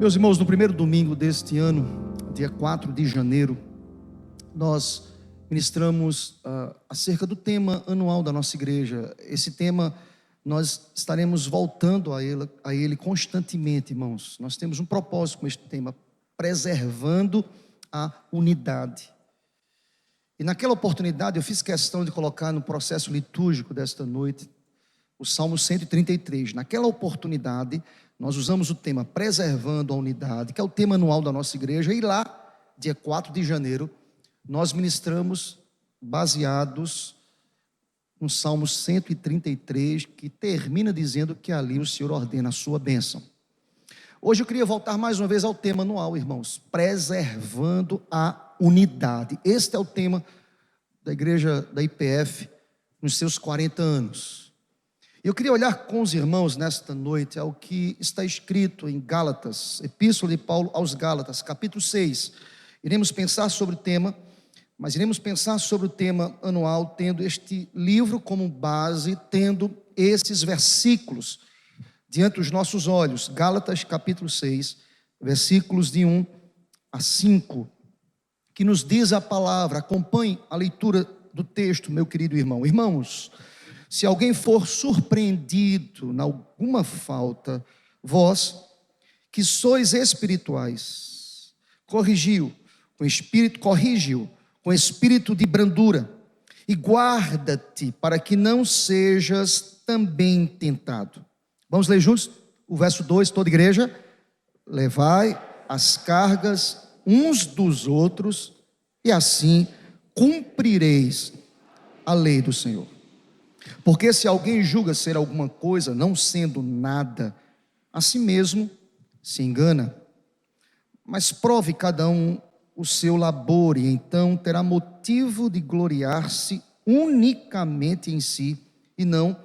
Meus irmãos, no primeiro domingo deste ano, dia 4 de janeiro, nós ministramos acerca do tema anual da nossa igreja. Esse tema, nós estaremos voltando a ele constantemente, irmãos. Nós temos um propósito com este tema: preservando a unidade. E naquela oportunidade eu fiz questão de colocar no processo litúrgico desta noite o Salmo 133. Naquela oportunidade nós usamos o tema preservando a unidade, que é o tema anual da nossa igreja. E lá, dia 4 de janeiro, nós ministramos baseados no Salmo 133, que termina dizendo que ali o Senhor ordena a sua bênção. Hoje eu queria voltar mais uma vez ao tema anual, irmãos: preservando a unidade. Este é o tema da igreja da IPF nos seus 40 anos. Eu queria olhar com os irmãos nesta noite ao que está escrito em Gálatas, Epístola de Paulo aos Gálatas, capítulo 6. Iremos pensar sobre o tema, mas iremos pensar sobre o tema anual, tendo este livro como base, tendo esses versículos diante dos nossos olhos. Gálatas, capítulo 6, versículos de 1 a 5, que nos diz a palavra. Acompanhe a leitura do texto, meu querido irmão. Irmãos, se alguém for surpreendido em alguma falta, vós, que sois espirituais, corrigiu com espírito de brandura, e guarda-te para que não sejas também tentado. Vamos ler juntos o verso 2, toda a igreja. Levai as cargas uns dos outros, e assim cumprireis a lei do Senhor. Porque se alguém julga ser alguma coisa, não sendo nada, a si mesmo se engana. Mas prove cada um o seu labor, e então terá motivo de gloriar-se unicamente em si e não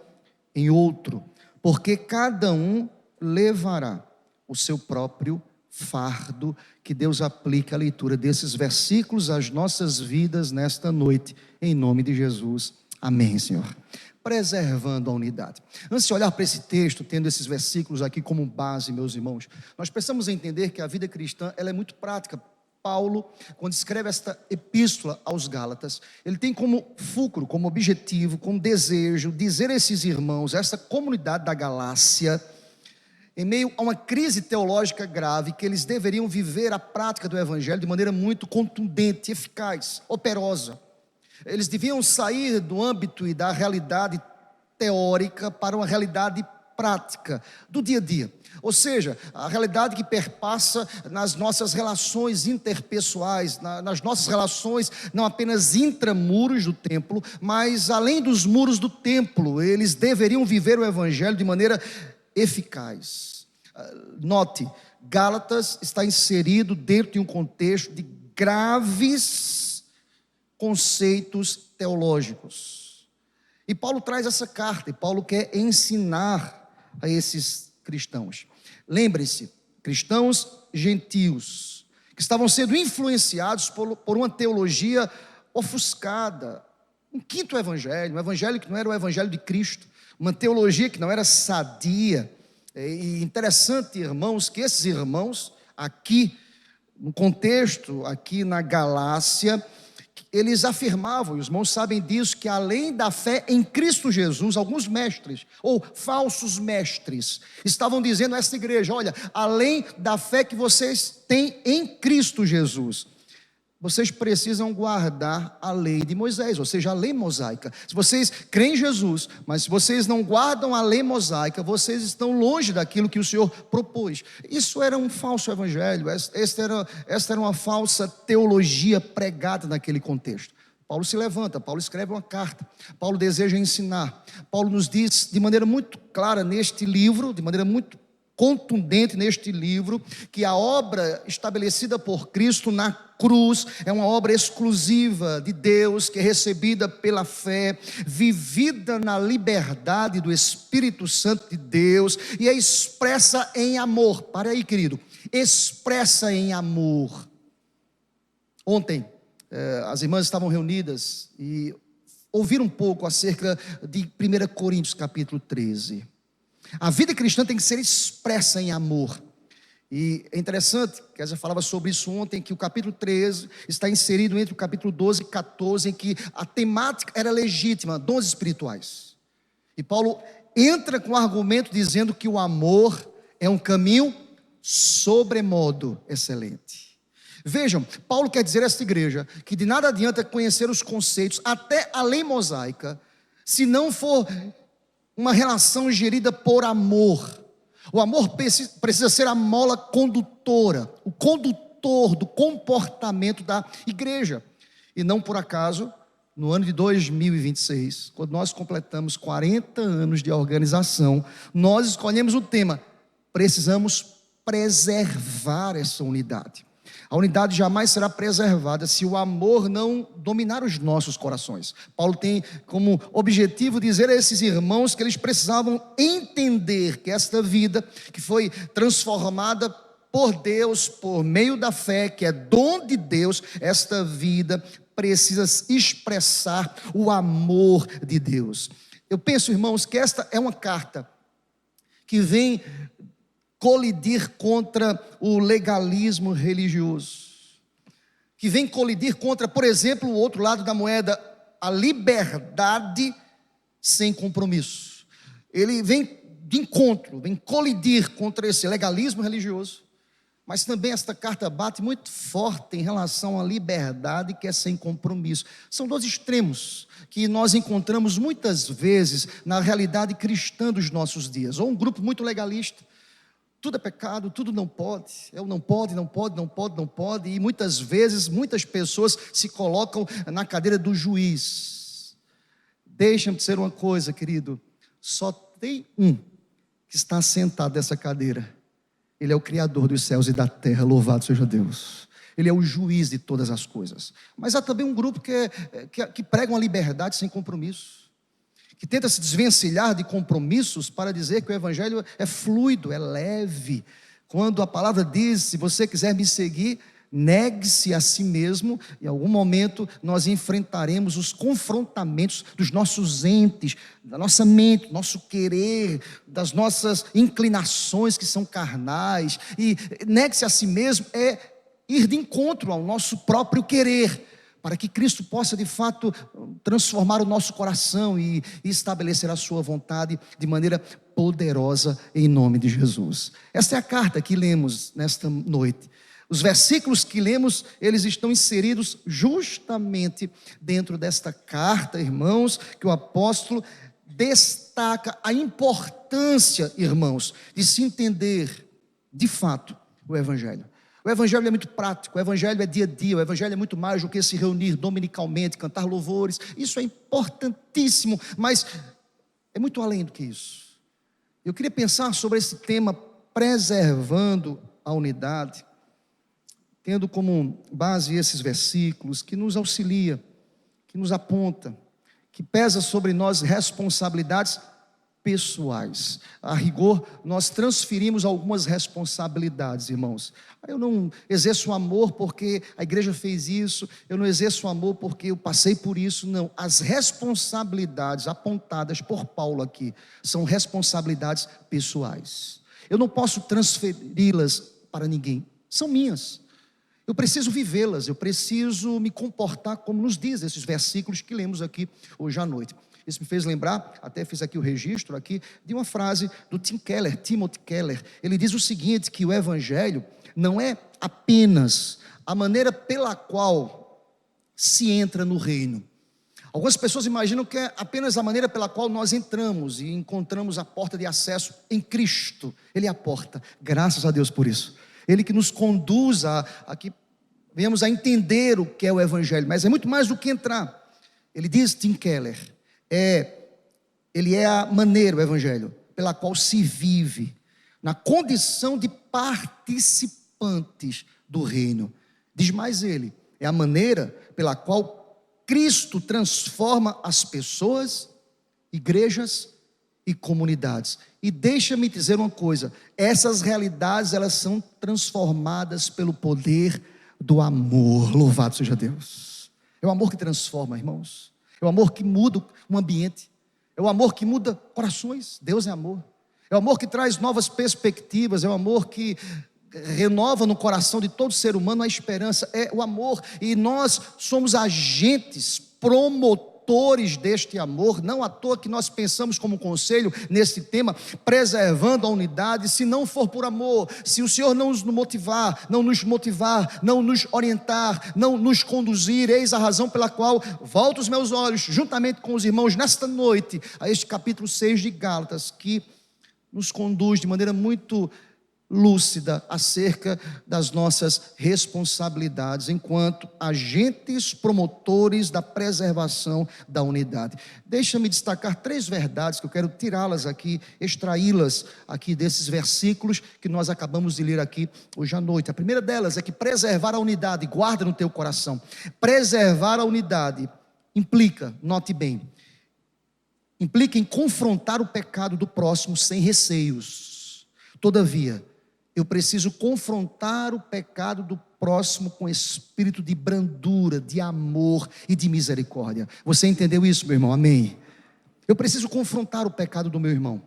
em outro, porque cada um levará o seu próprio fardo. Que Deus aplique a leitura desses versículos às nossas vidas nesta noite, em nome de Jesus, amém, Senhor. Preservando a unidade. Antes de olhar para esse texto, tendo esses versículos aqui como base, meus irmãos, nós precisamos entender que a vida cristã, ela é muito prática. Paulo, quando escreve esta epístola aos Gálatas, ele tem como fulcro, como objetivo, como desejo, dizer a esses irmãos, essa comunidade da Galácia, em meio a uma crise teológica grave, que eles deveriam viver a prática do evangelho de maneira muito contundente, eficaz, operosa. Eles deviam sair do âmbito e da realidade teórica para uma realidade prática do dia a dia. Ou seja, a realidade que perpassa nas nossas relações interpessoais, nas nossas relações não apenas intramuros do templo, mas além dos muros do templo. Eles deveriam viver o evangelho de maneira eficaz. Note, Gálatas está inserido dentro de um contexto de graves conceitos teológicos. E Paulo traz essa carta, e Paulo quer ensinar a esses cristãos. Lembre-se, cristãos gentios, que estavam sendo influenciados por uma teologia ofuscada, um quinto evangelho, um evangelho que não era o evangelho de Cristo, uma teologia que não era sadia. E interessante, irmãos, que esses irmãos aqui, no contexto, aqui na Galácia, eles afirmavam, e os irmãos sabem disso, que além da fé em Cristo Jesus, alguns mestres, ou falsos mestres, estavam dizendo a essa igreja: olha, além da fé que vocês têm em Cristo Jesus, vocês precisam guardar a lei de Moisés, ou seja, a lei mosaica. Se vocês creem em Jesus, mas se vocês não guardam a lei mosaica, vocês estão longe daquilo que o Senhor propôs. Isso era um falso evangelho, esta era uma falsa teologia pregada naquele contexto. Paulo se levanta, Paulo escreve uma carta, Paulo deseja ensinar. Paulo nos diz de maneira muito clara neste livro, de maneira muito contundente neste livro, que a obra estabelecida por Cristo na cruz é uma obra exclusiva de Deus, que é recebida pela fé, vivida na liberdade do Espírito Santo de Deus, e é expressa em amor. Para aí, querido, expressa em amor. Ontem as irmãs estavam reunidas e ouviram um pouco acerca de 1 Coríntios capítulo 13. A vida cristã tem que ser expressa em amor. E é interessante, que eu já falava sobre isso ontem, que o capítulo 13 está inserido entre o capítulo 12 e 14, em que a temática era legítima, dons espirituais. E Paulo entra com o argumento dizendo que o amor é um caminho sobremodo excelente. Vejam, Paulo quer dizer a esta igreja que de nada adianta conhecer os conceitos, até a lei mosaica, se não for uma relação gerida por amor. O amor precisa ser a mola condutora, o condutor do comportamento da igreja. E não por acaso, no ano de 2026, quando nós completamos 40 anos de organização, nós escolhemos o tema: precisamos preservar essa unidade. A unidade jamais será preservada se o amor não dominar os nossos corações. Paulo tem como objetivo dizer a esses irmãos que eles precisavam entender que esta vida, que foi transformada por Deus, por meio da fé, que é dom de Deus, esta vida precisa expressar o amor de Deus. Eu penso, irmãos, que esta é uma carta que vem colidir contra o legalismo religioso, que vem colidir contra, por exemplo, o outro lado da moeda, a liberdade sem compromisso. Ele vem de encontro, vem colidir contra esse legalismo religioso, mas também esta carta bate muito forte em relação à liberdade que é sem compromisso. São dois extremos que nós encontramos muitas vezes na realidade cristã dos nossos dias. Ou um grupo muito legalista: tudo é pecado, tudo não pode, não pode, e muitas vezes, muitas pessoas se colocam na cadeira do juiz. Deixa-me dizer uma coisa, querido, só tem um que está sentado nessa cadeira. Ele é o Criador dos céus e da terra, louvado seja Deus. Ele é o juiz de todas as coisas. Mas há também um grupo que prega uma liberdade sem compromisso, que tenta se desvencilhar de compromissos para dizer que o evangelho é fluido, é leve. Quando a palavra diz: se você quiser me seguir, negue-se a si mesmo. Em algum momento nós enfrentaremos os confrontamentos dos nossos entes, da nossa mente, do nosso querer, das nossas inclinações que são carnais. E negue-se a si mesmo é ir de encontro ao nosso próprio querer, para que Cristo possa de fato transformar o nosso coração e estabelecer a sua vontade de maneira poderosa em nome de Jesus. Esta é a carta que lemos nesta noite. Os versículos que lemos, eles estão inseridos justamente dentro desta carta, irmãos, que o apóstolo destaca a importância, irmãos, de se entender de fato o evangelho. O evangelho é muito prático, o evangelho é dia a dia, o evangelho é muito mais do que se reunir dominicalmente, cantar louvores. Isso é importantíssimo, mas é muito além do que isso. Eu queria pensar sobre esse tema, preservando a unidade, tendo como base esses versículos que nos auxilia, que nos aponta, que pesa sobre nós responsabilidades pessoais. A rigor, nós transferimos algumas responsabilidades, irmãos. Eu não exerço amor porque a igreja fez isso, eu não exerço amor porque eu passei por isso, não. As responsabilidades apontadas por Paulo aqui são responsabilidades pessoais. Eu não posso transferi-las para ninguém, são minhas. Eu preciso vivê-las, eu preciso me comportar como nos diz esses versículos que lemos aqui hoje à noite. Isso me fez lembrar, até fiz aqui o registro aqui, de uma frase do Timothy Keller. Ele diz o seguinte, que o evangelho não é apenas a maneira pela qual se entra no reino. Algumas pessoas imaginam que é apenas a maneira pela qual nós entramos e encontramos a porta de acesso em Cristo. Ele é a porta, graças a Deus por isso. Ele que nos conduz a que venhamos a entender o que é o evangelho, mas é muito mais do que entrar. Ele diz, Tim Keller, ele é a maneira, o evangelho, pela qual se vive, na condição de participantes do reino. Diz mais ele, é a maneira pela qual Cristo transforma as pessoas, igrejas e comunidades. E deixa-me dizer uma coisa, essas realidades, elas são transformadas pelo poder do amor, louvado seja Deus. É o amor que transforma, irmãos. É o amor que muda o ambiente. É o amor que muda corações. Deus é amor. É o amor que traz novas perspectivas. É o amor que renova no coração de todo ser humano a esperança, é o amor. E nós somos agentes, promotores deste amor. Não à toa que nós pensamos como conselho nesse tema, preservando a unidade. Se não for por amor, se o Senhor não nos motivar, não nos orientar, não nos conduzir, eis a razão pela qual volto os meus olhos, juntamente com os irmãos, nesta noite, a este capítulo 6 de Gálatas, que nos conduz de maneira muito lúcida acerca das nossas responsabilidades enquanto agentes promotores da preservação da unidade. Deixa-me destacar 3 verdades que eu quero tirá-las aqui, extraí-las aqui desses versículos que nós acabamos de ler aqui hoje à noite. A primeira delas é que preservar a unidade, guarda no teu coração, preservar a unidade implica, note bem, implica em confrontar o pecado do próximo sem receios. Todavia, eu preciso confrontar o pecado do próximo com espírito de brandura, de amor e de misericórdia. Você entendeu isso, meu irmão? Amém? Eu preciso confrontar o pecado do meu irmão,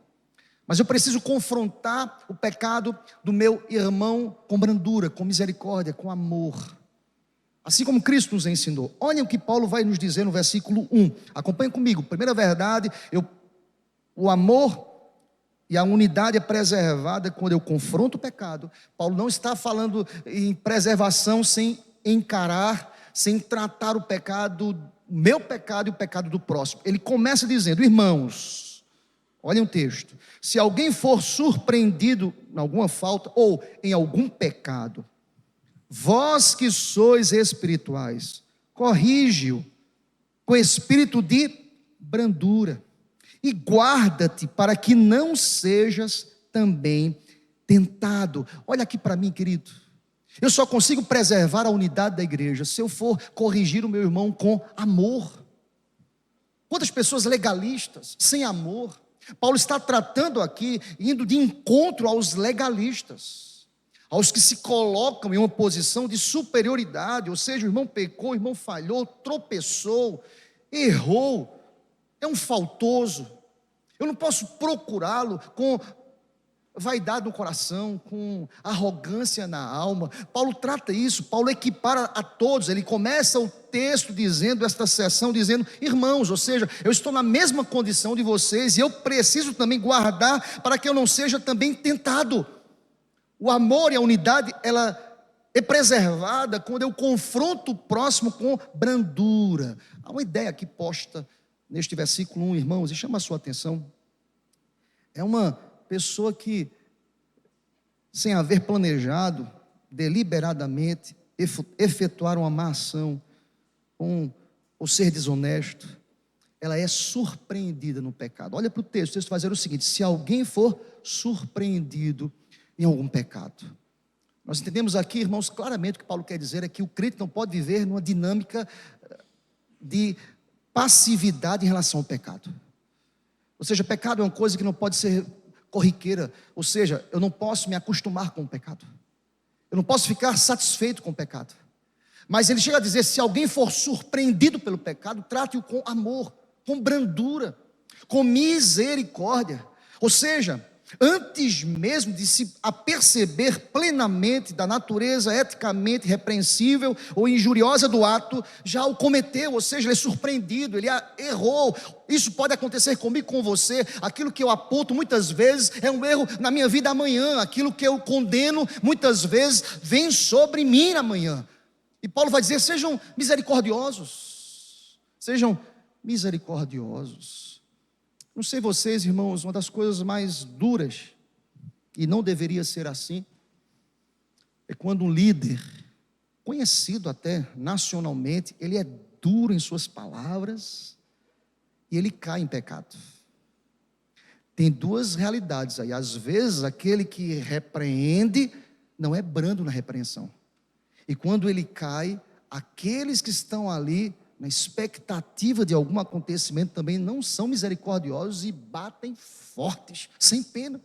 mas eu preciso confrontar o pecado do meu irmão com brandura, com misericórdia, com amor. Assim como Cristo nos ensinou. Olhem o que Paulo vai nos dizer no versículo 1. Acompanhem comigo. Primeira verdade, o amor e a unidade é preservada quando eu confronto o pecado. Paulo não está falando em preservação sem encarar, sem tratar o pecado, meu pecado e o pecado do próximo. Ele começa dizendo: irmãos, olhem o texto, se alguém for surpreendido em alguma falta ou em algum pecado, vós que sois espirituais, corrige-o com espírito de brandura. E guarda-te para que não sejas também tentado. Olha aqui para mim, querido. Eu só consigo preservar a unidade da igreja se eu for corrigir o meu irmão com amor. Quantas pessoas legalistas, sem amor. Paulo está tratando aqui, indo de encontro aos legalistas, aos que se colocam em uma posição de superioridade, ou seja, o irmão pecou, o irmão falhou, tropeçou, errou, é um faltoso. Eu não posso procurá-lo com vaidade no coração, com arrogância na alma. Paulo trata isso, Paulo equipara a todos. Ele começa o texto dizendo, esta sessão dizendo: irmãos, ou seja, eu estou na mesma condição de vocês e eu preciso também guardar para que eu não seja também tentado. O amor e a unidade, ela é preservada quando eu confronto o próximo com brandura. Há uma ideia aqui posta neste versículo 1, irmãos, e chama a sua atenção. É uma pessoa que, sem haver planejado, deliberadamente, efetuar uma má ação, ou ser desonesto, ela é surpreendida no pecado. Olha para o texto vai dizer o seguinte: se alguém for surpreendido em algum pecado. Nós entendemos aqui, irmãos, claramente o que Paulo quer dizer é que o crente não pode viver numa dinâmica de passividade em relação ao pecado. Ou seja, pecado é uma coisa que não pode ser corriqueira. Ou seja, eu não posso me acostumar com o pecado. Eu não posso ficar satisfeito com o pecado. Mas ele chega a dizer: se alguém for surpreendido pelo pecado, trate-o com amor, com brandura, com misericórdia. Ou seja, antes mesmo de se aperceber plenamente da natureza eticamente repreensível ou injuriosa do ato, já o cometeu, ou seja, ele é surpreendido, ele errou. Isso pode acontecer comigo, com você. Aquilo que eu aponto muitas vezes é um erro na minha vida amanhã, aquilo que eu condeno muitas vezes vem sobre mim amanhã. E Paulo vai dizer: sejam misericordiosos, sejam misericordiosos. Não sei vocês, irmãos, uma das coisas mais duras, e não deveria ser assim, é quando um líder, conhecido até nacionalmente, ele é duro em suas palavras e ele cai em pecado. Tem duas realidades aí. Às vezes aquele que repreende não é brando na repreensão, e quando ele cai, aqueles que estão ali na expectativa de algum acontecimento também não são misericordiosos e batem fortes, sem pena.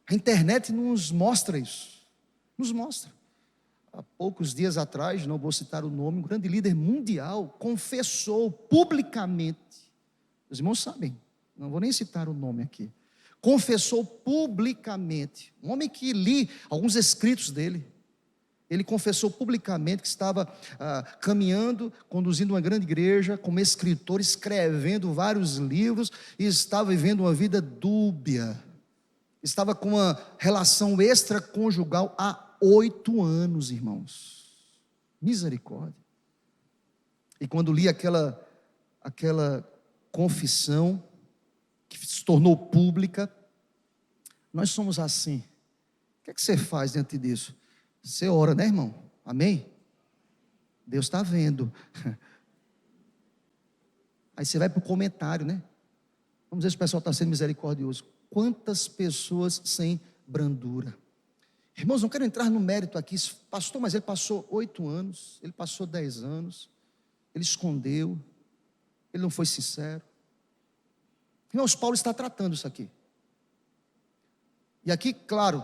A internet nos mostra isso, nos mostra. Há poucos dias atrás, não vou citar o nome, um grande líder mundial confessou publicamente, os irmãos sabem, não vou nem citar o nome aqui, confessou publicamente, um homem que li alguns escritos dele, ele confessou publicamente que estava caminhando, conduzindo uma grande igreja, como escritor, escrevendo vários livros, e estava vivendo uma vida dúbia, estava com uma relação extraconjugal há 8 anos, irmãos, misericórdia. E quando li aquela confissão, que se tornou pública, nós somos assim. O que é que você faz diante disso? Você ora, né, irmão? Amém? Deus está vendo. Aí você vai para o comentário, né? Vamos ver se o pessoal está sendo misericordioso. Quantas pessoas sem brandura. Irmãos, não quero entrar no mérito aqui, pastor, mas ele passou 8 anos, ele passou 10 anos, ele escondeu, ele não foi sincero. Irmãos, Paulo está tratando isso aqui. E aqui, claro,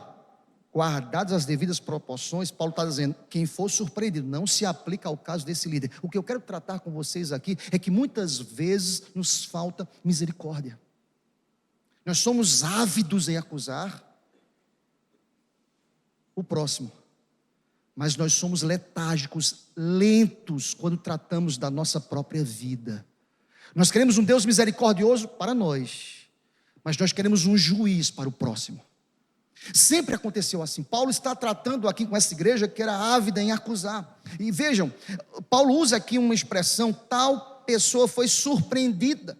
guardadas as devidas proporções, Paulo está dizendo, quem for surpreendido, não se aplica ao caso desse líder. O que eu quero tratar com vocês aqui, é que muitas vezes nos falta misericórdia. Nós somos ávidos em acusar o próximo, mas nós somos letárgicos, lentos, quando tratamos da nossa própria vida. Nós queremos um Deus misericordioso para nós, mas nós queremos um juiz para o próximo. Sempre aconteceu assim. Paulo está tratando aqui com essa igreja que era ávida em acusar. E vejam, Paulo usa aqui uma expressão, tal pessoa foi surpreendida.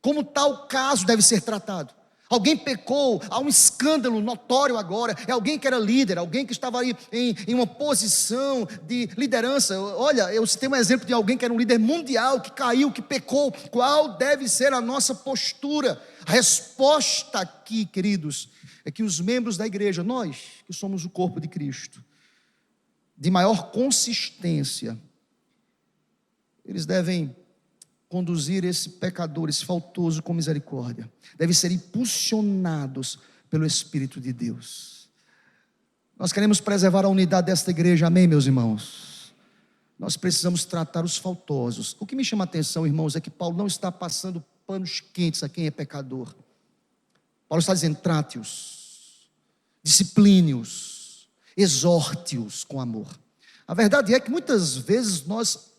Como tal caso deve ser tratado. Alguém pecou, há um escândalo notório agora, é alguém que era líder, alguém que estava aí em uma posição de liderança. Olha, eu citei um exemplo de alguém que era um líder mundial, que caiu, que pecou. Qual deve ser a nossa postura? A resposta aqui, queridos, é que os membros da igreja, nós que somos o corpo de Cristo, de maior consistência, eles devem conduzir esse pecador, esse faltoso com misericórdia, devem ser impulsionados pelo Espírito de Deus. Nós queremos preservar a unidade desta igreja, amém, meus irmãos? Nós precisamos tratar os faltosos. O que me chama a atenção, irmãos, é que Paulo não está passando panos quentes a quem é pecador. Paulo está dizendo, trate-os, discipline-os, exorte-os com amor. A verdade é que muitas vezes nós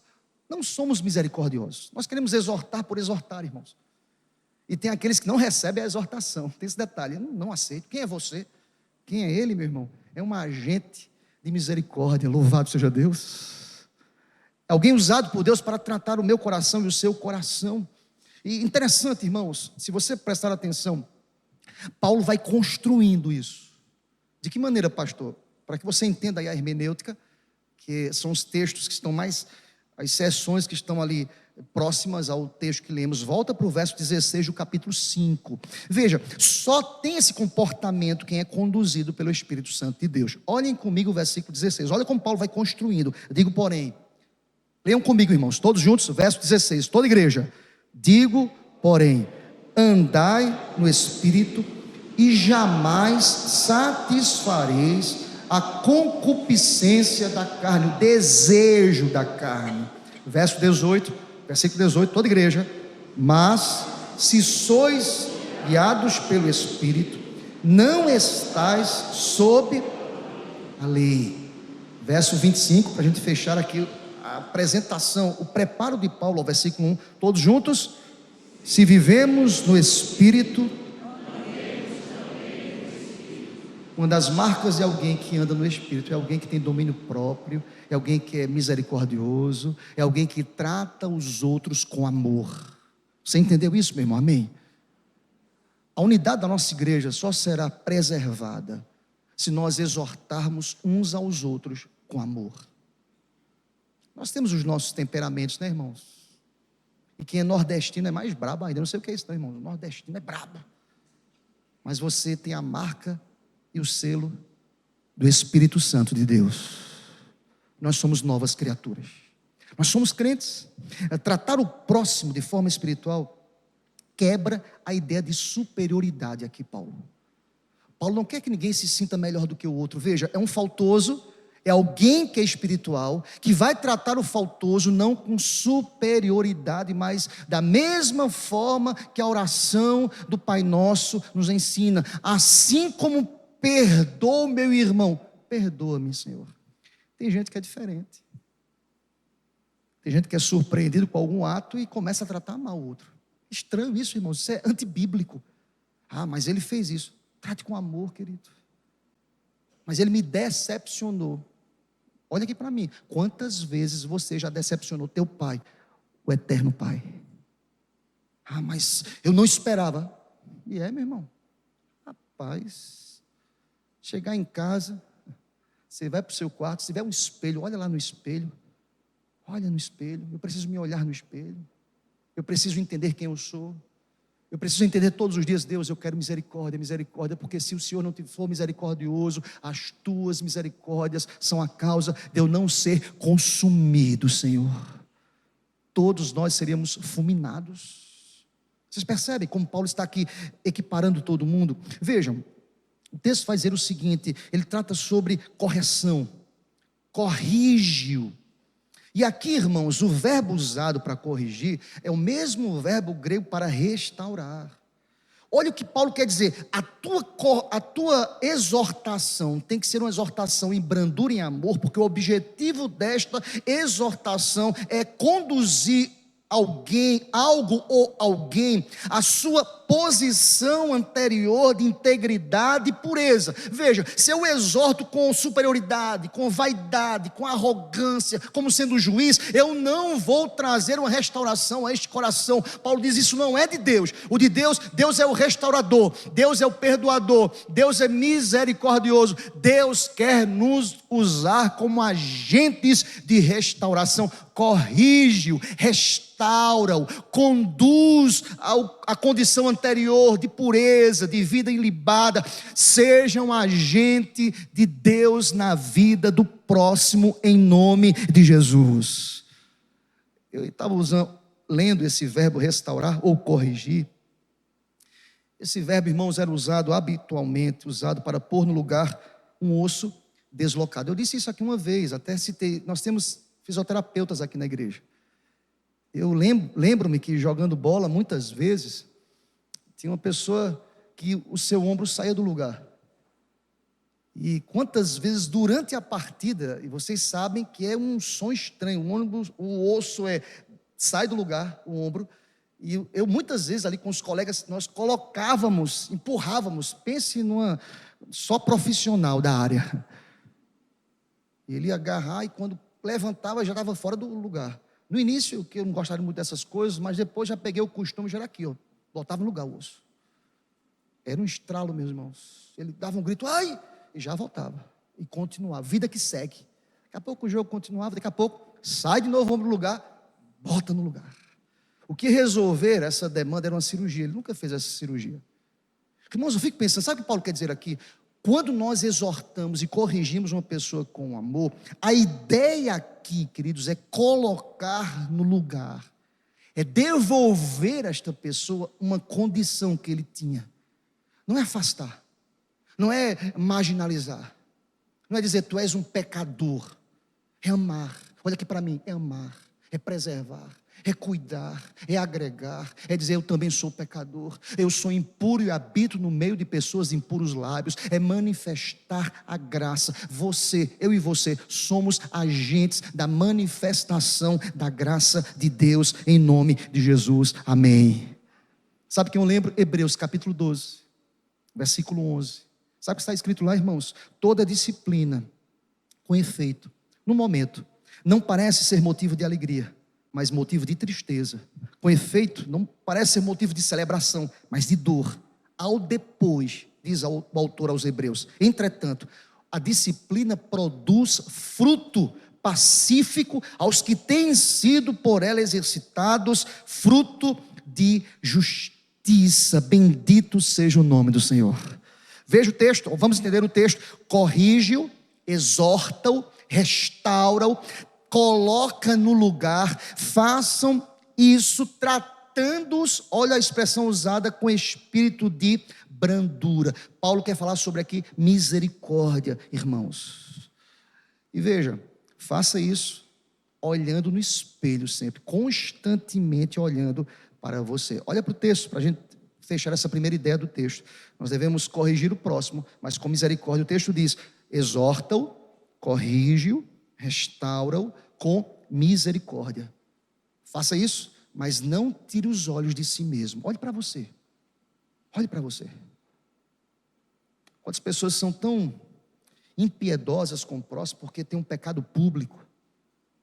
não somos misericordiosos. Nós queremos exortar por exortar, irmãos. E tem aqueles que não recebem a exortação. Tem esse detalhe, eu não aceito. Quem é você? Quem é ele, meu irmão? É um agente de misericórdia, louvado seja Deus. É alguém usado por Deus para tratar o meu coração e o seu coração. E interessante, irmãos, se você prestar atenção, Paulo vai construindo isso. De que maneira, pastor? Para que você entenda aí a hermenêutica, que são os textos que estão mais, as seções que estão ali próximas ao texto que lemos. Volta para o verso 16 do capítulo 5. Veja, só tem esse comportamento quem é conduzido pelo Espírito Santo de Deus. Olhem comigo o versículo 16. Olha como Paulo vai construindo. Digo, porém, leiam comigo, irmãos, todos juntos, verso 16, toda igreja. Digo, porém, andai no Espírito e jamais satisfareis a concupiscência da carne, o desejo da carne. Verso 18, versículo 18, toda igreja. Mas se sois guiados pelo Espírito, não estais sob a lei. Verso 25, para a gente fechar aqui a apresentação, o preparo de Paulo ao versículo 1, todos juntos. Se vivemos no Espírito, uma das marcas de alguém que anda no Espírito é alguém que tem domínio próprio, é alguém que é misericordioso, é alguém que trata os outros com amor. Você entendeu isso, meu irmão? Amém? A unidade da nossa igreja só será preservada se nós exortarmos uns aos outros com amor. Nós temos os nossos temperamentos, né, irmãos? E quem é nordestino é mais brabo ainda. Eu não sei o que é isso, não, irmão. O nordestino é brabo. Mas você tem a marca e o selo do Espírito Santo de Deus. Nós somos novas criaturas. Nós somos crentes. Tratar o próximo de forma espiritual quebra a ideia de superioridade aqui, Paulo. Paulo não quer que ninguém se sinta melhor do que o outro. Veja, é um faltoso, É alguém que é espiritual, que vai tratar o faltoso não com superioridade, mas da mesma forma que a oração do Pai Nosso nos ensina. Assim como perdoa meu irmão, perdoa-me, Senhor. Tem gente que é diferente. Tem gente que é surpreendido com algum ato e começa a tratar mal o outro. Estranho isso, irmãos, isso é antibíblico. Ah, mas ele fez isso. Trate com amor, querido. Mas ele me decepcionou. Olha aqui para mim, quantas vezes você já decepcionou teu pai, o eterno Pai? Ah, mas eu não esperava. E meu irmão, rapaz, chegar em casa, você vai para o seu quarto, se tiver um espelho, olha lá no espelho, olha no espelho, eu preciso me olhar no espelho, eu preciso entender quem eu sou, eu preciso entender todos os dias, Deus, eu quero misericórdia, misericórdia, porque se o Senhor não for misericordioso, as tuas misericórdias são a causa de eu não ser consumido, Senhor. Todos nós seríamos fulminados. Vocês percebem como Paulo está aqui equiparando todo mundo? Vejam, o texto vai dizer o seguinte, ele trata sobre correção, corrige-o. E aqui, irmãos, o verbo usado para corrigir é o mesmo verbo grego para restaurar. Olha o que Paulo quer dizer, a tua exortação tem que ser uma exortação em brandura e em amor, porque o objetivo desta exortação é conduzir alguém, algo ou alguém, a sua posição anterior de integridade e pureza. Veja, se eu exorto com superioridade, com vaidade, com arrogância, como sendo juiz, eu não vou trazer uma restauração a este coração. Paulo diz, isso não é de Deus. O de Deus, Deus é o restaurador, Deus é o perdoador, Deus é misericordioso. Deus quer nos usar como agentes de restauração. Corrige-o, restaura-o, conduz à condição anterior de pureza, de vida ilibada. Seja um agente de Deus na vida do próximo, em nome de Jesus. Eu estava lendo esse verbo restaurar ou corrigir. Esse verbo, irmãos, era usado habitualmente, usado para pôr no lugar um osso deslocado. Eu disse isso aqui uma vez, até citei, nós temos fisioterapeutas aqui na igreja. Eu lembro-me que jogando bola, muitas vezes, tinha uma pessoa que o seu ombro saía do lugar. E quantas vezes durante a partida, e vocês sabem que é um som estranho, o osso sai do lugar, o ombro, e eu muitas vezes ali com os colegas, nós colocávamos, empurrávamos, pense numa só profissional da área. Ele ia agarrar e quando levantava já estava fora do lugar. No início, que eu não gostava muito dessas coisas, mas depois já peguei o costume, já era aqui, botava no lugar o osso. Era um estralo, meus irmãos. Ele dava um grito, ai, e já voltava. E continuava, vida que segue. Daqui a pouco o jogo continuava, daqui a pouco sai de novo, vamos no lugar, bota no lugar. O que resolver essa demanda era uma cirurgia. Ele nunca fez essa cirurgia. Irmãos, eu fico pensando, sabe o que Paulo quer dizer aqui? Quando nós exortamos e corrigimos uma pessoa com amor, a ideia aqui, queridos, é colocar no lugar, é devolver a esta pessoa uma condição que ele tinha. Não é afastar, não é marginalizar, não é dizer tu és um pecador, é amar. Olha aqui para mim, é amar, é preservar, é cuidar, é agregar, é dizer eu também sou pecador, eu sou impuro e habito no meio de pessoas de impuros lábios, é manifestar a graça. Eu e você somos agentes da manifestação da graça de Deus em nome de Jesus, amém. Sabe que eu lembro? Hebreus capítulo 12, versículo 11, sabe o que está escrito lá, irmãos? Toda disciplina, com efeito, no momento, não parece ser motivo de alegria, mas motivo de tristeza. Com efeito, não parece ser motivo de celebração, mas de dor. Ao depois, diz o autor aos Hebreus, entretanto, a disciplina produz fruto pacífico aos que têm sido por ela exercitados, fruto de justiça. Bendito seja o nome do Senhor. Veja o texto, vamos entender o texto. Corrige-o, exorta-o, restaura-o, coloca no lugar, façam isso tratando-os, olha a expressão usada, com espírito de brandura. Paulo quer falar sobre aqui misericórdia, irmãos. E veja, faça isso olhando no espelho sempre, constantemente olhando para você. Olha para o texto, para a gente fechar essa primeira ideia do texto. Nós devemos corrigir o próximo, mas com misericórdia. O texto diz: exorta-o, corrige-o, restaura-o com misericórdia. Faça isso, mas não tire os olhos de si mesmo. Olhe para você. Olhe para você. Quantas pessoas são tão impiedosas com o próximo porque tem um pecado público,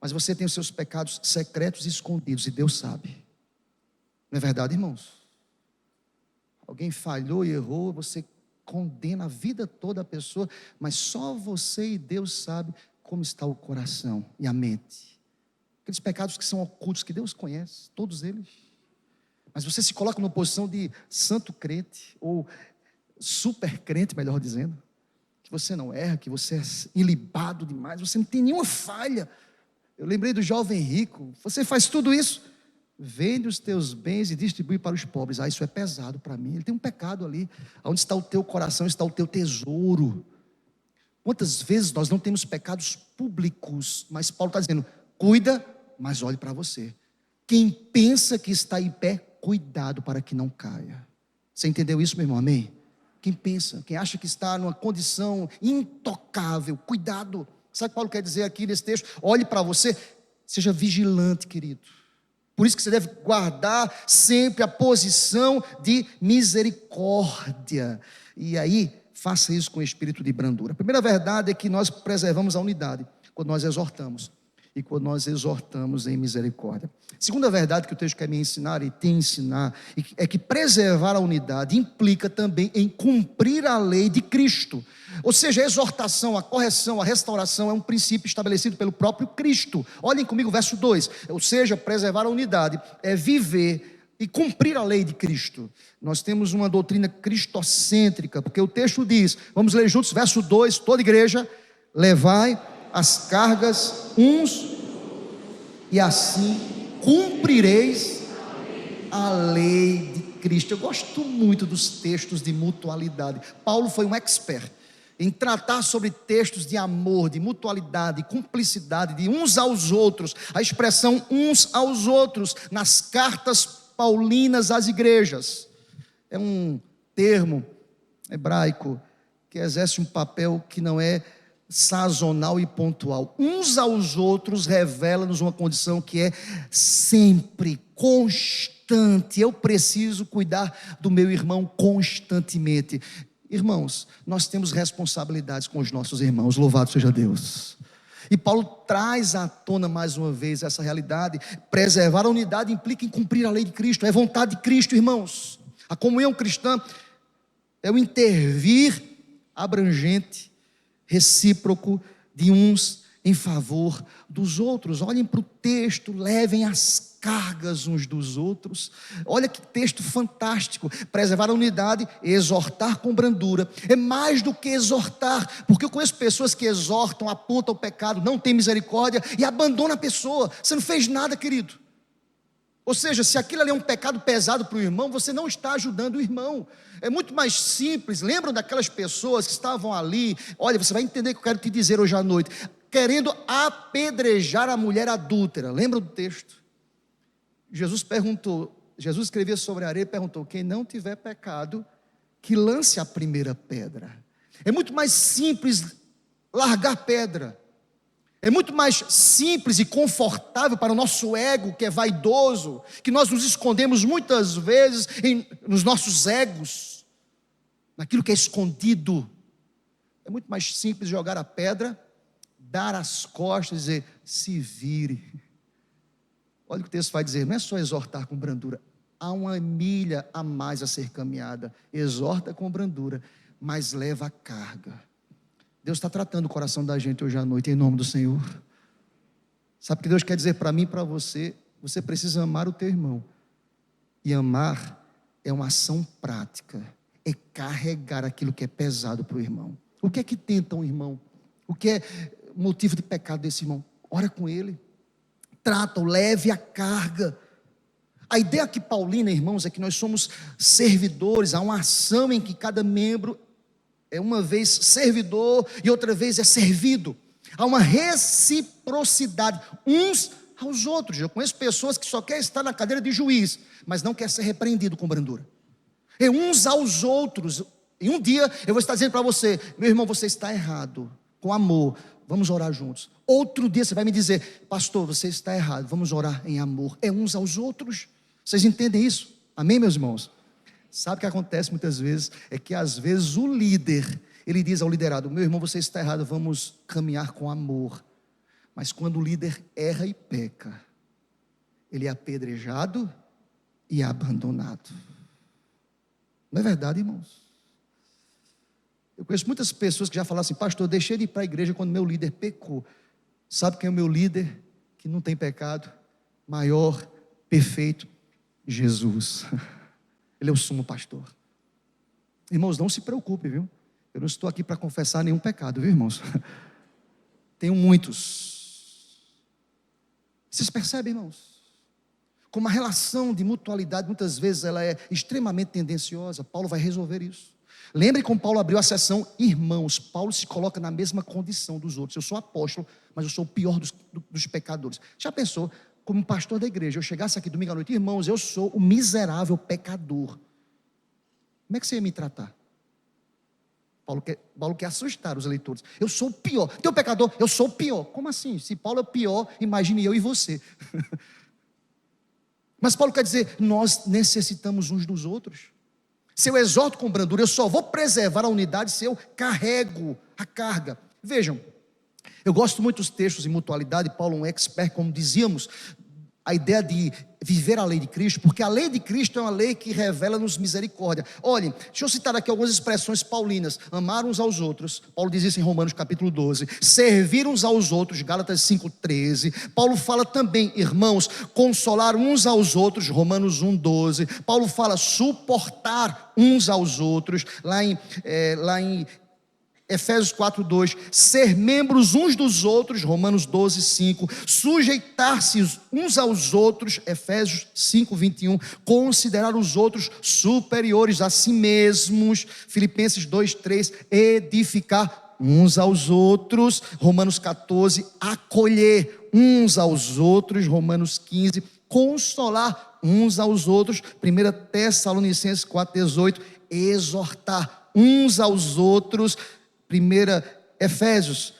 mas você tem os seus pecados secretos e escondidos, e Deus sabe. Não é verdade, irmãos? Alguém falhou e errou, você condena a vida toda a pessoa, mas só você e Deus sabe como está o coração e a mente. Aqueles pecados que são ocultos, que Deus conhece, todos eles. Mas você se coloca numa posição de santo crente, ou super crente, melhor dizendo, que você não erra, que você é ilibado demais, você não tem nenhuma falha. Eu lembrei do jovem rico: você faz tudo isso, vende os teus bens e distribui para os pobres. Isso é pesado para mim. Ele tem um pecado ali. Onde está o teu coração, está o teu tesouro. Quantas vezes nós não temos pecados públicos, mas Paulo está dizendo: cuida, mas olhe para você. Quem pensa que está em pé, cuidado para que não caia. Você entendeu isso, meu irmão? Amém? Quem pensa, quem acha que está numa condição intocável, cuidado. Sabe o que Paulo quer dizer aqui nesse texto? Olhe para você, seja vigilante, querido. Por isso que você deve guardar sempre a posição de misericórdia. E aí, faça isso com espírito de brandura. A primeira verdade é que nós preservamos a unidade quando nós exortamos, e quando nós exortamos em misericórdia. Segunda verdade que o texto quer me ensinar e te ensinar é que preservar a unidade implica também em cumprir a lei de Cristo. Ou seja, a exortação, a correção, a restauração é um princípio estabelecido pelo próprio Cristo. Olhem comigo o verso 2. Ou seja, preservar a unidade é viver e cumprir a lei de Cristo. Nós temos uma doutrina cristocêntrica, porque o texto diz, vamos ler juntos, verso 2, toda igreja: levai as cargas uns, e assim cumprireis a lei de Cristo. Eu gosto muito dos textos de mutualidade. Paulo foi um expert em tratar sobre textos de amor, de mutualidade, de cumplicidade, de uns aos outros. A expressão uns aos outros nas cartas paulinas às igrejas é um termo hebraico que exerce um papel que não é sazonal e pontual. Uns aos outros revela-nos uma condição que é sempre constante. Eu preciso cuidar do meu irmão constantemente. Irmãos, nós temos responsabilidades com os nossos irmãos, louvado seja Deus. E Paulo traz à tona mais uma vez essa realidade. Preservar a unidade implica em cumprir a lei de Cristo, é vontade de Cristo, irmãos. A comunhão cristã é o intervir abrangente, recíproco de uns em favor dos outros. Olhem para o texto, levem as cargas uns dos outros. Olha que texto fantástico. Preservar a unidade, exortar com brandura, é mais do que exortar, porque eu conheço pessoas que exortam, apontam o pecado, não tem misericórdia e abandonam a pessoa. Você não fez nada, querido. Ou seja, se aquilo ali é um pecado pesado para o irmão, você não está ajudando o irmão. É muito mais simples. Lembram daquelas pessoas que estavam ali? Olha, você vai entender o que eu quero te dizer hoje à noite. Querendo apedrejar a mulher adúltera. Lembra do texto? Jesus escrevia sobre a areia e perguntou: quem não tiver pecado, que lance a primeira pedra. É muito mais simples largar pedra. É muito mais simples e confortável para o nosso ego, que é vaidoso, que nós nos escondemos muitas vezes nos nossos egos, naquilo que é escondido. É muito mais simples jogar a pedra, dar as costas e dizer: se vire. Olha o que o texto vai dizer, não é só exortar com brandura, há uma milha a mais a ser caminhada. Exorta com brandura, mas leva a carga. Deus está tratando o coração da gente hoje à noite, em nome do Senhor. Sabe o que Deus quer dizer para mim e para você? Você precisa amar o teu irmão. E amar é uma ação prática, é carregar aquilo que é pesado para o irmão. O que é que tenta um irmão? O que é motivo de pecado desse irmão? Ora com ele, trata-o, leve a carga. A ideia aqui paulina, irmãos, é que nós somos servidores. Há uma ação em que cada membro é uma vez servidor e outra vez é servido. Há uma reciprocidade uns aos outros. Eu conheço pessoas que só querem estar na cadeira de juiz, mas não quer ser repreendido com brandura. E uns aos outros. E um dia eu vou estar dizendo para você: meu irmão, você está errado. Com amor, vamos orar juntos. Outro dia você vai me dizer: pastor, você está errado, vamos orar em amor. É uns aos outros. Vocês entendem isso? Amém, meus irmãos? Sabe o que acontece muitas vezes? É que às vezes o líder, ele diz ao liderado: meu irmão, você está errado, vamos caminhar com amor. Mas quando o líder erra e peca, ele é apedrejado e abandonado. Não é verdade, irmãos? Eu conheço muitas pessoas que já falaram assim: pastor, eu deixei de ir para a igreja quando meu líder pecou. Sabe quem é o meu líder que não tem pecado? Maior, perfeito, Jesus. Ele é o sumo pastor. Irmãos, não se preocupe, viu? Eu não estou aqui para confessar nenhum pecado, viu, irmãos? Tenho muitos. Vocês percebem, irmãos? Como a relação de mutualidade, muitas vezes, ela é extremamente tendenciosa. Paulo vai resolver isso. Lembre como Paulo abriu a seção irmãos. Paulo se coloca na mesma condição dos outros. Eu sou apóstolo, mas eu sou o pior dos pecadores. Já pensou, como pastor da igreja, eu chegasse aqui domingo à noite: irmãos, eu sou o miserável pecador. Como é que você ia me tratar? Paulo quer assustar os eleitores. Eu sou o pior. Teu pecador, eu sou o pior. Como assim? Se Paulo é o pior, imagine eu e você. Mas Paulo quer dizer: nós necessitamos uns dos outros. Se eu exorto com brandura, eu só vou preservar a unidade se eu carrego a carga. Vejam, eu gosto muito dos textos em mutualidade. Paulo é um expert, como dizíamos, a ideia de viver a lei de Cristo, porque a lei de Cristo é uma lei que revela-nos misericórdia. Olhem, deixa eu citar aqui algumas expressões paulinas: amar uns aos outros, Paulo diz isso em Romanos capítulo 12, servir uns aos outros, Gálatas 5,13, Paulo fala também, irmãos, consolar uns aos outros, Romanos 1,12, Paulo fala suportar uns aos outros, lá em Efésios 4,2, ser membros uns dos outros, Romanos 12,5, sujeitar-se uns aos outros, Efésios 5,21, considerar os outros superiores a si mesmos, Filipenses 2,3, edificar uns aos outros, Romanos 14, acolher uns aos outros, Romanos 15, consolar uns aos outros, 1 Tessalonicenses 4,18, exortar uns aos outros, 1 Efésios,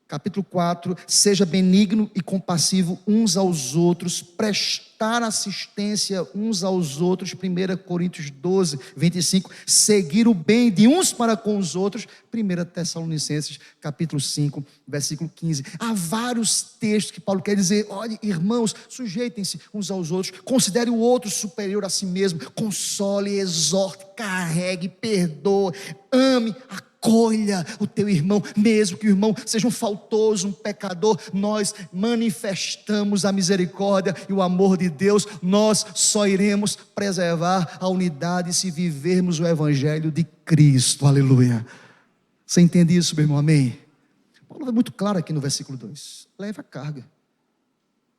capítulo 4, seja benigno e compassivo uns aos outros, prestar assistência uns aos outros, 1 Coríntios 12, 25, seguir o bem de uns para com os outros, 1 Tessalonicenses, capítulo 5, versículo 15. Há vários textos que Paulo quer dizer: olhe, irmãos, sujeitem-se uns aos outros, considere o outro superior a si mesmo, console, exorte, carregue, perdoe, ame, acolha o teu irmão, mesmo que o irmão seja um faltoso, um pecador. Nós manifestamos a misericórdia e o amor de Deus. Nós só iremos preservar a unidade se vivermos o evangelho de Cristo. Aleluia. Você entende isso, meu irmão? Amém? Paulo é muito claro aqui no versículo 2: leve a carga.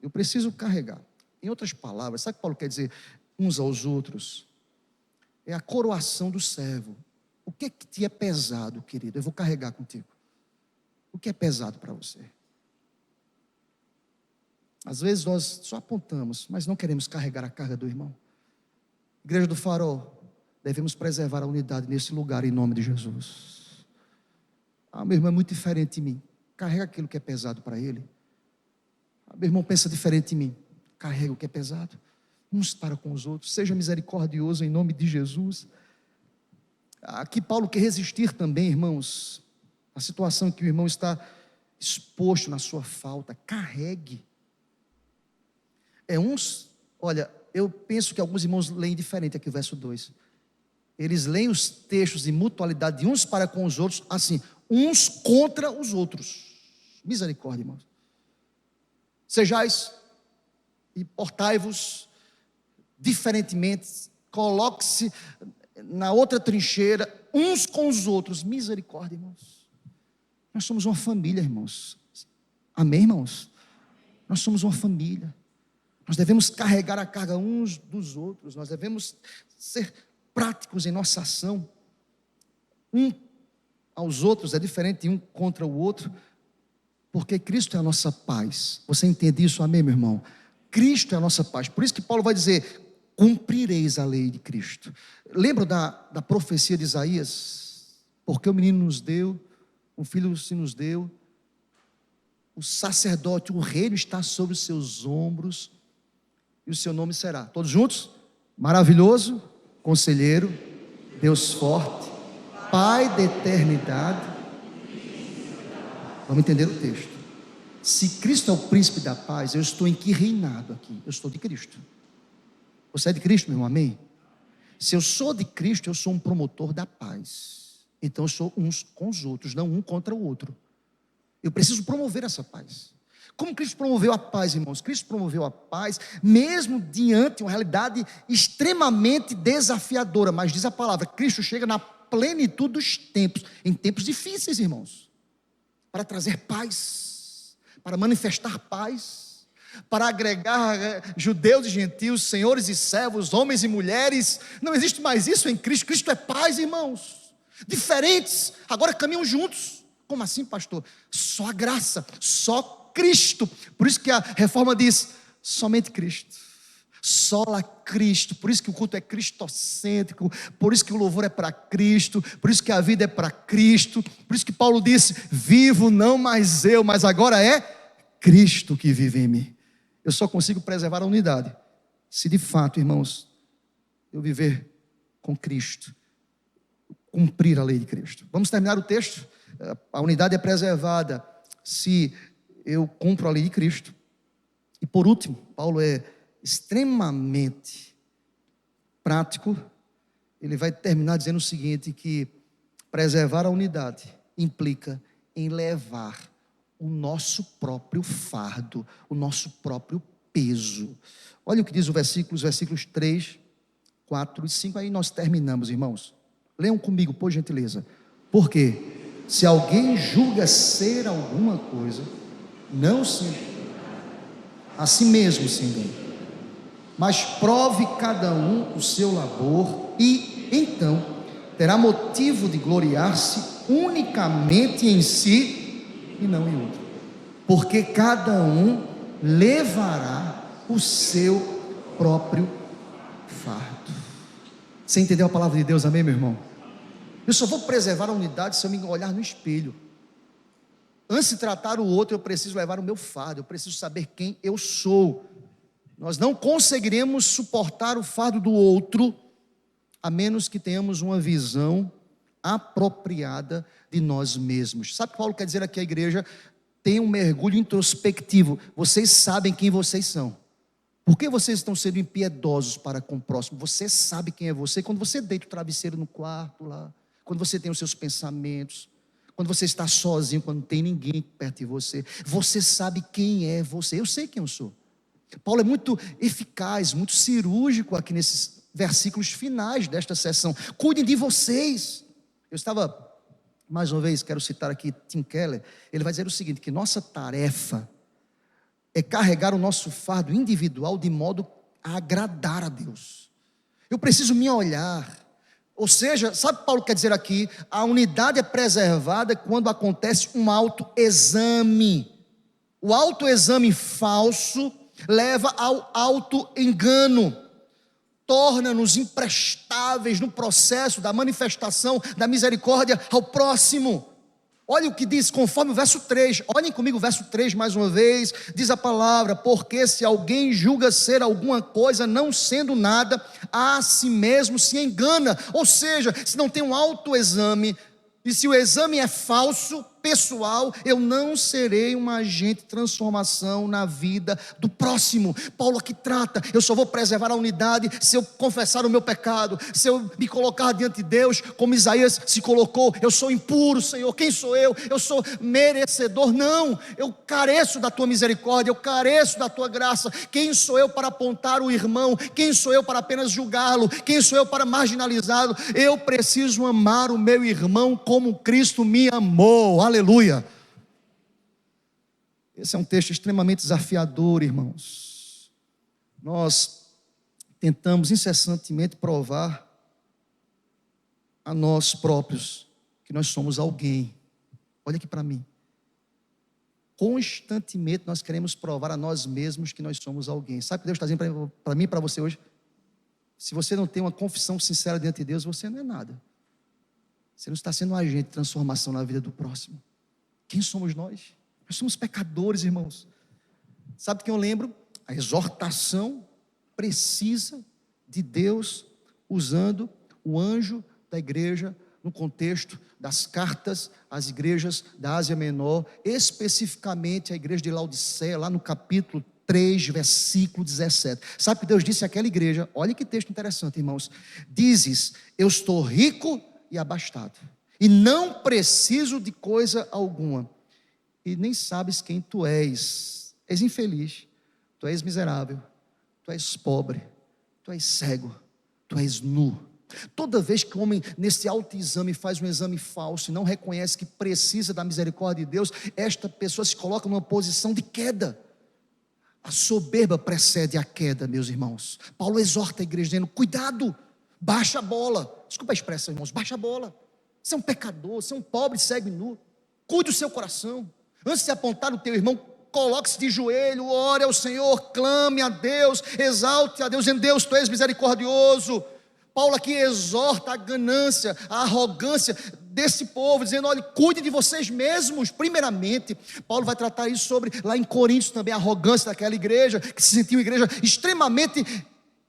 Eu preciso carregar. Em outras palavras, sabe o que Paulo quer dizer? Uns aos outros é a coroação do servo. O que te é pesado, querido? Eu vou carregar contigo. O que é pesado para você? Às vezes nós só apontamos, mas não queremos carregar a carga do irmão. Igreja do Farol, devemos preservar a unidade nesse lugar em nome de Jesus. Meu irmão é muito diferente de mim. Carrega aquilo que é pesado para ele. Meu irmão pensa diferente de mim. Carrega o que é pesado. Uns para com os outros. Seja misericordioso em nome de Jesus. Aqui Paulo quer resistir também, irmãos, a situação em que o irmão está exposto na sua falta. Carregue. Olha, eu penso que alguns irmãos leem diferente aqui o verso 2. Eles leem os textos de mutualidade de uns para com os outros, assim, uns contra os outros. Misericórdia, irmãos. Sejais e portai-vos diferentemente, coloque-se na outra trincheira, uns com os outros. Misericórdia, irmãos. Nós somos uma família, irmãos. Amém, irmãos? Nós somos uma família. Nós devemos carregar a carga uns dos outros. Nós devemos ser práticos em nossa ação. Um aos outros é diferente de um contra o outro. Porque Cristo é a nossa paz. Você entende isso? Amém, meu irmão? Cristo é a nossa paz. Por isso que Paulo vai dizer: cumprireis a lei de Cristo. Lembra da profecia de Isaías? Porque o menino nos deu, um filho se nos deu, o sacerdote, o reino está sobre os seus ombros, e o seu nome será, todos juntos? Maravilhoso, Conselheiro, Deus forte, Pai da eternidade. Vamos entender o texto. Se Cristo é o príncipe da paz, eu estou em que reinado aqui? Eu estou de Cristo. Você é de Cristo, meu irmão? Amém? Se eu sou de Cristo, eu sou um promotor da paz. Então eu sou uns com os outros, não um contra o outro. Eu preciso promover essa paz. Como Cristo promoveu a paz, irmãos? Cristo promoveu a paz, mesmo diante de uma realidade extremamente desafiadora. Mas diz a palavra, Cristo chega na plenitude dos tempos, em tempos difíceis, irmãos, para trazer paz, para manifestar paz, para agregar judeus e gentios, senhores e servos, homens e mulheres. Não existe mais isso em Cristo. Cristo é paz, irmãos, diferentes, agora caminham juntos. Como assim, pastor? Só a graça, só Cristo. Por isso que a reforma diz: somente Cristo, sola Cristo. Por isso que o culto é cristocêntrico, por isso que o louvor é para Cristo, por isso que a vida é para Cristo. Por isso que Paulo disse: vivo não mais eu, mas agora é Cristo que vive em mim. Eu só consigo preservar a unidade se de fato, irmãos, eu viver com Cristo, cumprir a lei de Cristo. Vamos terminar o texto. A unidade é preservada se eu cumpro a lei de Cristo. E por último, Paulo é extremamente prático. Ele vai terminar dizendo o seguinte, que preservar a unidade implica em levar o nosso próprio fardo, o nosso próprio peso. Olha o que diz os versículos 3, 4 e 5, aí nós terminamos, irmãos. Leiam comigo, por gentileza. Por quê? Se alguém julga ser alguma coisa, não se a si mesmo se engane, mas prove cada um o seu labor, e então terá motivo de gloriar-se unicamente em si e não em outro, porque cada um levará o seu próprio fardo. Você entendeu a palavra de Deus? Amém, meu irmão? Eu só vou preservar a unidade se eu me olhar no espelho. Antes de tratar o outro, eu preciso levar o meu fardo, eu preciso saber quem eu sou. Nós não conseguiremos suportar o fardo do outro, a menos que tenhamos uma visão apropriada de nós mesmos. Sabe o que Paulo quer dizer aqui à igreja? Tem um mergulho introspectivo. Vocês sabem quem vocês são. Por que vocês estão sendo impiedosos para com o próximo? Você sabe quem é você. Quando você deita o travesseiro no quarto lá, quando você tem os seus pensamentos, quando você está sozinho, quando não tem ninguém perto de você, você sabe quem é você. Eu sei quem eu sou. Paulo é muito eficaz, muito cirúrgico aqui nesses versículos finais desta sessão. Cuidem de vocês. Eu estava, mais uma vez, quero citar aqui Tim Keller. Ele vai dizer o seguinte, que nossa tarefa é carregar o nosso fardo individual de modo a agradar a Deus. Eu preciso me olhar. Ou seja, sabe o que Paulo quer dizer aqui? A unidade é preservada quando acontece um autoexame. O autoexame falso leva ao autoengano, torna-nos imprestáveis no processo da manifestação da misericórdia ao próximo. Olha o que diz, conforme o verso 3, olhem comigo o verso 3 mais uma vez, diz a palavra: porque se alguém julga ser alguma coisa, não sendo nada, a si mesmo se engana. Ou seja, se não tem um autoexame, e se o exame é falso, pessoal, eu não serei um agente de transformação na vida do próximo. Paulo aqui trata, eu só vou preservar a unidade se eu confessar o meu pecado, se eu me colocar diante de Deus, como Isaías se colocou: eu sou impuro, Senhor, quem sou eu? Eu sou merecedor. Não, eu careço da tua misericórdia, eu careço da tua graça. Quem sou eu para apontar o irmão? Quem sou eu para apenas julgá-lo? Quem sou eu para marginalizá-lo? Eu preciso amar o meu irmão como Cristo me amou. Aleluia. Esse é um texto extremamente desafiador, irmãos. Nós tentamos incessantemente provar a nós próprios que nós somos alguém. Olha aqui para mim. Constantemente nós queremos provar a nós mesmos que nós somos alguém. Sabe o que Deus está dizendo para mim e para você hoje? Se você não tem uma confissão sincera diante de Deus, você não é nada. Você não está sendo um agente de transformação na vida do próximo. Quem somos nós? Nós somos pecadores, irmãos. Sabe o que eu lembro? A exortação precisa de Deus usando o anjo da igreja no contexto das cartas às igrejas da Ásia Menor, especificamente a igreja de Laodiceia, lá no capítulo 3, versículo 17. Sabe o que Deus disse àquela igreja? Olha que texto interessante, irmãos. Dizes: eu estou rico e abastado, e não preciso de coisa alguma, e nem sabes quem tu és. És infeliz, tu és miserável, tu és pobre, tu és cego, tu és nu. Toda vez que o homem nesse autoexame faz um exame falso e não reconhece que precisa da misericórdia de Deus, esta pessoa se coloca numa posição de queda. A soberba precede a queda, meus irmãos. Paulo exorta a igreja dizendo: cuidado, baixa a bola. Desculpa a expressão, irmãos, baixa a bola. Você é um pecador, você é um pobre, cego e nu. Cuide do seu coração. Antes de apontar o teu irmão, coloque-se de joelho, ore ao Senhor, clame a Deus, exalte a Deus, em Deus tu és misericordioso. Paulo aqui exorta a ganância, a arrogância desse povo, dizendo: olha, cuide de vocês mesmos, primeiramente. Paulo vai tratar isso sobre, lá em Coríntios também, a arrogância daquela igreja, que se sentia uma igreja extremamente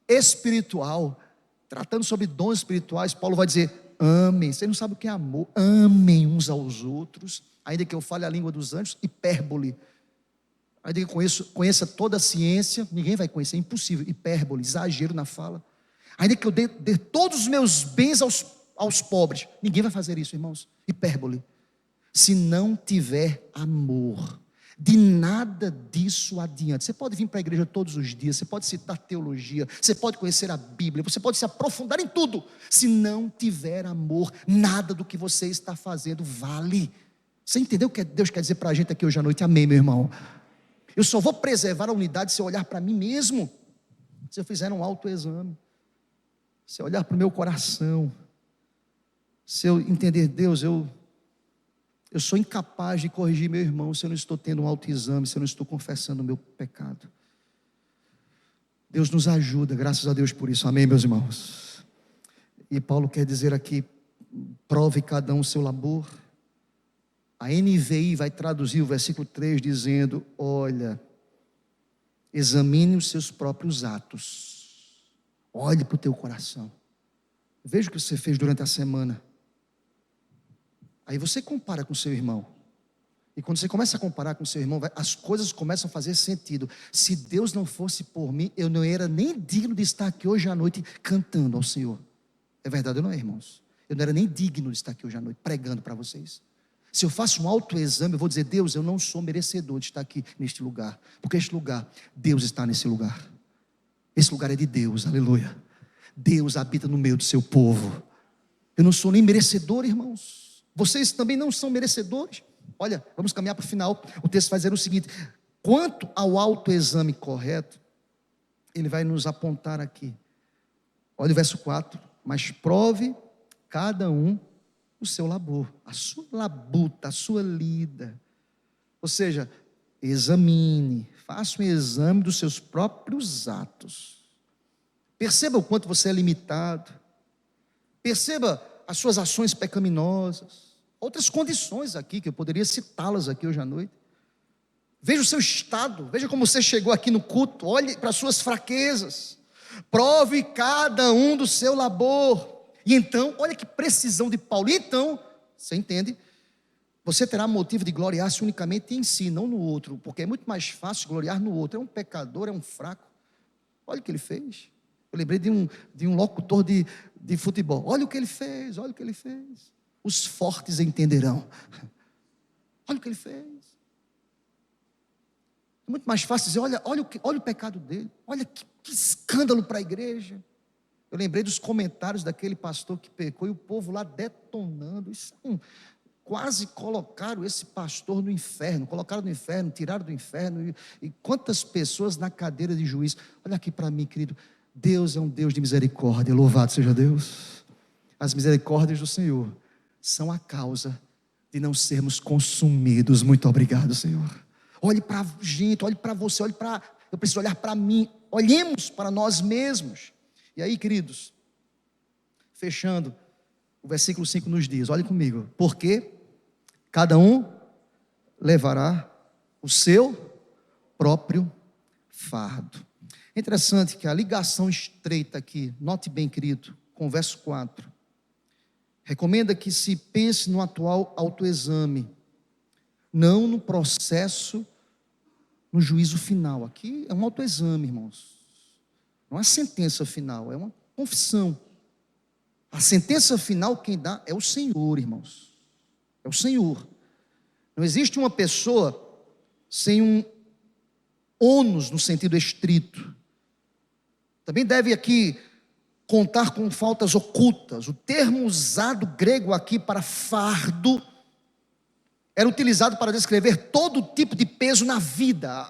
espiritual. Tratando sobre dons espirituais, Paulo vai dizer: amem. Você não sabe o que é amor? Amem uns aos outros. Ainda que eu fale a língua dos anjos, hipérbole. Ainda que eu conheça toda a ciência, ninguém vai conhecer, é impossível. Hipérbole, exagero na fala. Ainda que eu dê todos os meus bens aos pobres, ninguém vai fazer isso, irmãos. Hipérbole. Se não tiver amor, de nada disso adianta. Você pode vir para a igreja todos os dias, você pode citar teologia, você pode conhecer a Bíblia, você pode se aprofundar em tudo. Se não tiver amor, nada do que você está fazendo vale. Você entendeu o que Deus quer dizer para a gente aqui hoje à noite? Amém, meu irmão? Eu só vou preservar a unidade se eu olhar para mim mesmo, se eu fizer um autoexame, se eu olhar para o meu coração, se eu entender: Deus, eu sou incapaz de corrigir meu irmão se eu não estou tendo um autoexame, se eu não estou confessando o meu pecado. Deus nos ajuda, graças a Deus por isso, amém, meus irmãos? E Paulo quer dizer aqui: prove cada um o seu labor. A NVI vai traduzir o versículo 3 dizendo: olha, examine os seus próprios atos. Olhe para o teu coração. Veja o que você fez durante a semana. Aí você compara com o seu irmão. E quando você começa a comparar com o seu irmão, as coisas começam a fazer sentido. Se Deus não fosse por mim, eu não era nem digno de estar aqui hoje à noite cantando ao Senhor. É verdade ou não é, irmãos? Eu não era nem digno de estar aqui hoje à noite pregando para vocês. Se eu faço um autoexame, eu vou dizer: Deus, eu não sou merecedor de estar aqui neste lugar. Porque este lugar, Deus está nesse lugar. Esse lugar é de Deus, aleluia. Deus habita no meio do seu povo. Eu não sou nem merecedor, irmãos. Vocês também não são merecedores. Olha, vamos caminhar para o final. O texto vai dizer o seguinte: quanto ao autoexame correto, ele vai nos apontar aqui. Olha o verso 4. Mas prove cada um o seu labor, a sua labuta, a sua lida. Ou seja, examine, faça um exame dos seus próprios atos. Perceba o quanto você é limitado. Perceba as suas ações pecaminosas. Outras condições aqui, que eu poderia citá-las aqui hoje à noite. Veja o seu estado, veja como você chegou aqui no culto. Olhe para as suas fraquezas. Prove cada um do seu labor. E então, olha que precisão de Paulo. E então, você entende? Você terá motivo de gloriar-se unicamente em si, não no outro, porque é muito mais fácil gloriar no outro. É um pecador, é um fraco. Olha o que ele fez. Eu lembrei de um locutor de futebol. Olha o que ele fez, olha o que ele fez. Os fortes entenderão. Olha o que ele fez. É muito mais fácil dizer: olha o pecado dele. Olha que escândalo para a igreja. Eu lembrei dos comentários daquele pastor que pecou e o povo lá detonando. Quase colocaram esse pastor no inferno. Colocaram no inferno, tiraram do inferno. E quantas pessoas na cadeira de juiz. Olha aqui para mim, querido. Deus é um Deus de misericórdia. Louvado seja Deus. As misericórdias do Senhor são a causa de não sermos consumidos. Muito obrigado, Senhor. olhe para a gente, olhe para você, eu preciso olhar para mim, olhemos para nós mesmos. E aí, queridos, fechando, o versículo 5 nos diz, olhe comigo, porque cada um levará o seu próprio fardo. É interessante que a ligação estreita aqui, note bem, querido, com o verso 4, recomenda que se pense no atual autoexame, não no processo, no juízo final. Aqui é um autoexame, irmãos, não é sentença final, é uma confissão. A sentença final quem dá é o Senhor, irmãos, é o Senhor. Não existe uma pessoa sem um ônus no sentido estrito. Também deve aqui contar com faltas ocultas. O termo usado grego aqui para fardo era utilizado para descrever todo tipo de peso na vida.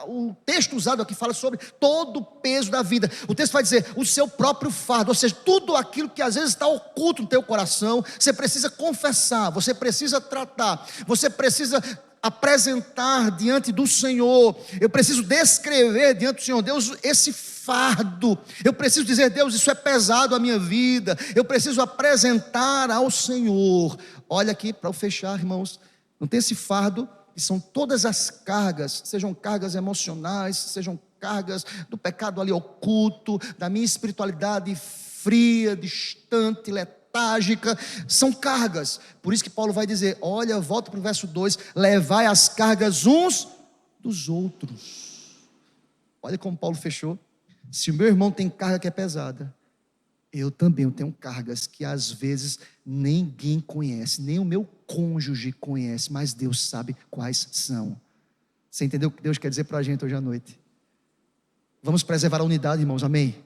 O texto usado aqui fala sobre todo o peso da vida. O texto vai dizer o seu próprio fardo, ou seja, tudo aquilo que às vezes está oculto no teu coração, você precisa confessar, você precisa tratar, você precisa apresentar diante do Senhor. Eu preciso descrever diante do Senhor, Deus, esse fardo. Eu preciso dizer, Deus, isso é pesado a minha vida. Eu preciso apresentar ao Senhor. Olha aqui para eu fechar, irmãos. Não tem esse fardo, que são todas as cargas, sejam cargas emocionais, sejam cargas do pecado ali oculto, da minha espiritualidade fria, distante, letárgica, são cargas. Por isso que Paulo vai dizer, olha, volta para o verso 2, levai as cargas uns dos outros. Olha como Paulo fechou. Se o meu irmão tem carga que é pesada, eu também tenho cargas que às vezes ninguém conhece, nem o meu cônjuge conhece, mas Deus sabe quais são. Você entendeu o que Deus quer dizer para a gente hoje à noite? Vamos preservar a unidade, irmãos, amém?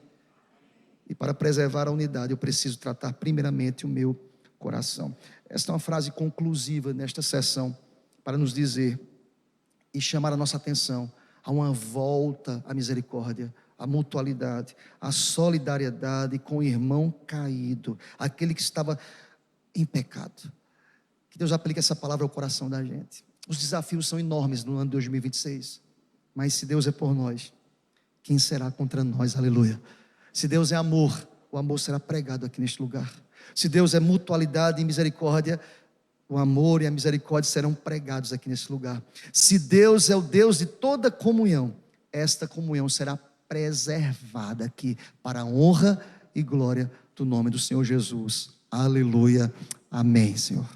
E para preservar a unidade eu preciso tratar primeiramente o meu coração. Esta é uma frase conclusiva nesta sessão, para nos dizer e chamar a nossa atenção a uma volta à misericórdia, a mutualidade, a solidariedade com o irmão caído, aquele que estava em pecado. Que Deus aplique essa palavra ao coração da gente. Os desafios são enormes no ano de 2026, mas se Deus é por nós, quem será contra nós? Aleluia. Se Deus é amor, o amor será pregado aqui neste lugar. Se Deus é mutualidade e misericórdia, o amor e a misericórdia serão pregados aqui nesse lugar. Se Deus é o Deus de toda comunhão, esta comunhão será preservada aqui para a honra e glória do nome do Senhor Jesus. Aleluia. Amém, Senhor.